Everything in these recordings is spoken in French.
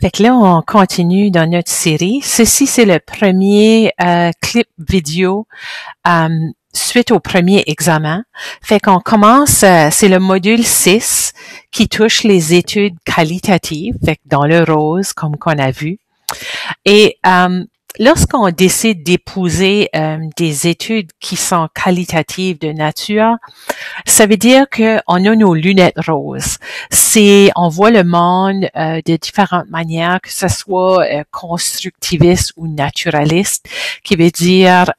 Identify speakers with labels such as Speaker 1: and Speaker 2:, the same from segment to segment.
Speaker 1: Fait que là, on continue dans notre série. Ceci, c'est le premier clip vidéo suite au premier examen. Fait qu'on commence, c'est le module 6 qui touche les études qualitatives, fait que dans le rose, comme qu'on a vu. Et lorsqu'on décide d'épouser des études qui sont qualitatives de nature, ça veut dire qu'on a nos lunettes roses. On voit le monde de différentes manières, que ce soit constructiviste ou naturaliste, qui veut dire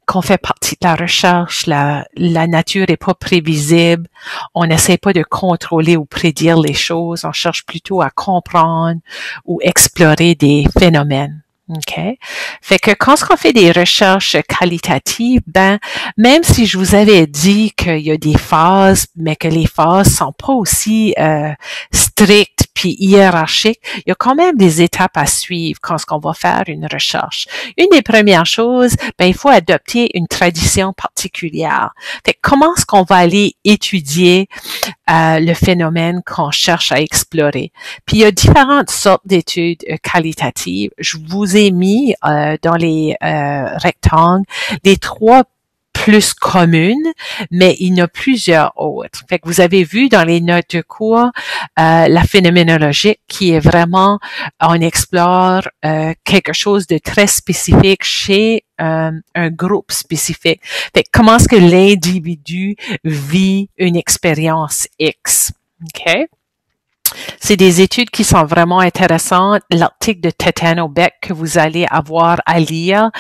Speaker 1: qu'on fait partie de la recherche, la nature est pas prévisible, on n'essaie pas de contrôler ou prédire les choses, on cherche plutôt à comprendre ou explorer des phénomènes. OK? Fait que quand on fait des recherches qualitatives, même si je vous avais dit qu'il y a des phases, mais que les phases sont pas aussi strictes puis hiérarchiques, il y a quand même des étapes à suivre quand on va faire une recherche. Une des premières choses, il faut adopter une tradition particulière. Fait que comment est-ce qu'on va aller étudier le phénomène qu'on cherche à explorer? Puis il y a différentes sortes d'études qualitatives. Je vous ai mis dans les rectangles les trois plus communes, mais il y en a plusieurs autres. Fait que vous avez vu dans les notes de cours la phénoménologie qui est vraiment, on explore quelque chose de très spécifique chez un groupe spécifique. Fait que comment est-ce que l'individu vit une expérience X? OK? C'est des études qui sont vraiment intéressantes. L'article de Tetano Beck que vous allez avoir à lire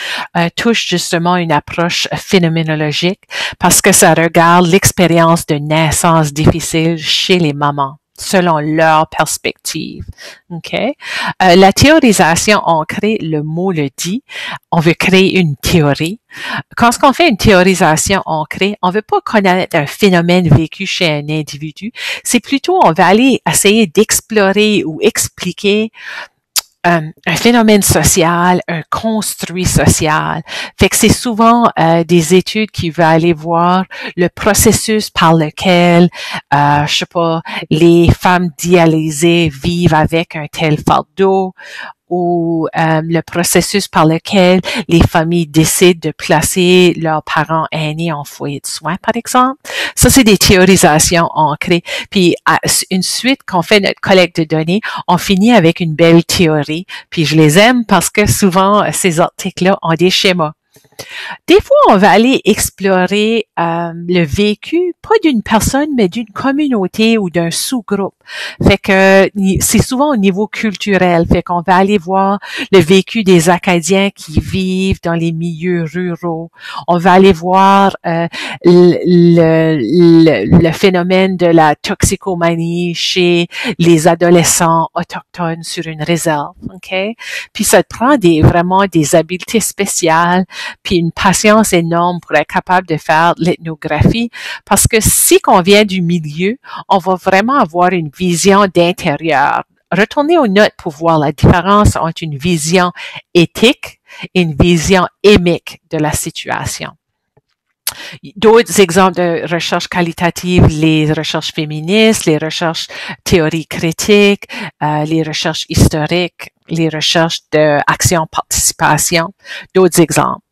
Speaker 1: touche justement une approche phénoménologique parce que ça regarde l'expérience de naissance difficile chez les mamans selon leur perspective. OK? La théorisation ancrée, le mot le dit, on veut créer une théorie. Quand on fait une théorisation ancrée, on veut pas connaître un phénomène vécu chez un individu, c'est plutôt on va aller essayer d'explorer ou expliquer un phénomène social, un construit social. Fait que c'est souvent des études qui vont aller voir le processus par lequel, je sais pas, les femmes dialysées vivent avec un tel fardeau, ou le processus par lequel les familles décident de placer leurs parents aînés en foyer de soins, par exemple. Ça, c'est des théorisations ancrées. Puis, une suite qu'on fait notre collecte de données, on finit avec une belle théorie. Puis, je les aime parce que souvent, ces articles-là ont des schémas. Des fois, on va aller explorer le vécu, pas d'une personne, mais d'une communauté ou d'un sous-groupe. Fait que c'est souvent au niveau culturel. Fait qu'on va aller voir le vécu des Acadiens qui vivent dans les milieux ruraux. On va aller voir le phénomène de la toxicomanie chez les adolescents autochtones sur une réserve. OK? Puis ça te prend vraiment des habiletés spéciales, puis une patience énorme pour être capable de faire l'ethnographie, parce que si qu'on vient du milieu, on va vraiment avoir une vision d'intérieur. Retournez aux notes pour voir la différence entre une vision éthique et une vision émique de la situation. D'autres exemples de recherche qualitative, les recherches féministes, les recherches théorie critique, les recherches historiques, les recherches d'action-participation, d'autres exemples.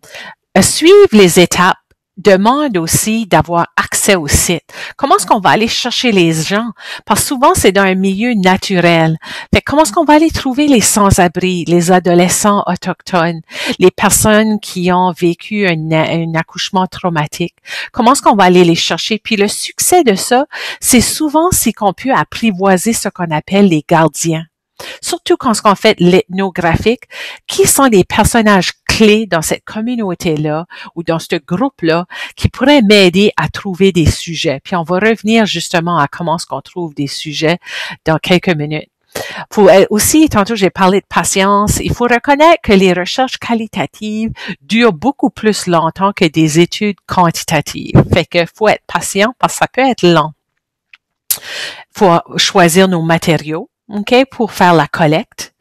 Speaker 1: Suivre les étapes demande aussi d'avoir accès au site. Comment est-ce qu'on va aller chercher les gens? Parce que souvent, c'est dans un milieu naturel. Fait comment est-ce qu'on va aller trouver les sans-abri, les adolescents autochtones, les personnes qui ont vécu un accouchement traumatique? Comment est-ce qu'on va aller les chercher? Puis le succès de ça, c'est souvent si qu'on peut apprivoiser ce qu'on appelle les gardiens. Surtout quand on fait l'ethnographique, qui sont les personnages clés dans cette communauté-là ou dans ce groupe-là qui pourraient m'aider à trouver des sujets. Puis on va revenir justement à comment est-ce qu'on trouve des sujets dans quelques minutes. Aussi, tantôt j'ai parlé de patience, il faut reconnaître que les recherches qualitatives durent beaucoup plus longtemps que des études quantitatives. Fait que faut être patient parce que ça peut être lent. Faut choisir nos matériaux. OK, pour faire la collecte.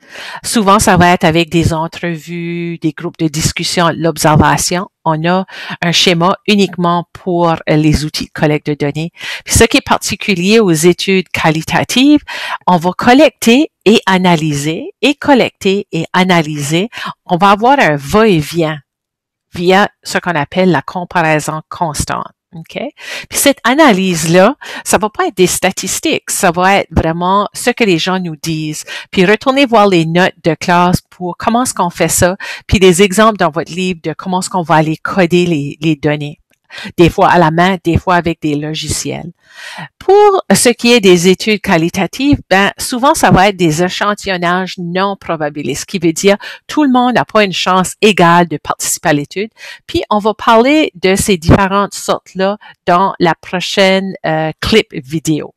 Speaker 1: Souvent, ça va être avec des entrevues, des groupes de discussion, l'observation. On a un schéma uniquement pour les outils de collecte de données. Puis ce qui est particulier aux études qualitatives, on va collecter et analyser, et collecter et analyser. On va avoir un va-et-vient via ce qu'on appelle la comparaison constante. OK? Puis cette analyse-là, ça va pas être des statistiques, ça va être vraiment ce que les gens nous disent. Puis retournez voir les notes de classe pour comment est-ce qu'on fait ça, puis des exemples dans votre livre de comment est-ce qu'on va aller coder les données. Des fois à la main, des fois avec des logiciels. Pour ce qui est des études qualitatives, ben souvent ça va être des échantillonnages non probabilistes, ce qui veut dire tout le monde n'a pas une chance égale de participer à l'étude. Puis on va parler de ces différentes sortes-là dans la prochaine clip vidéo.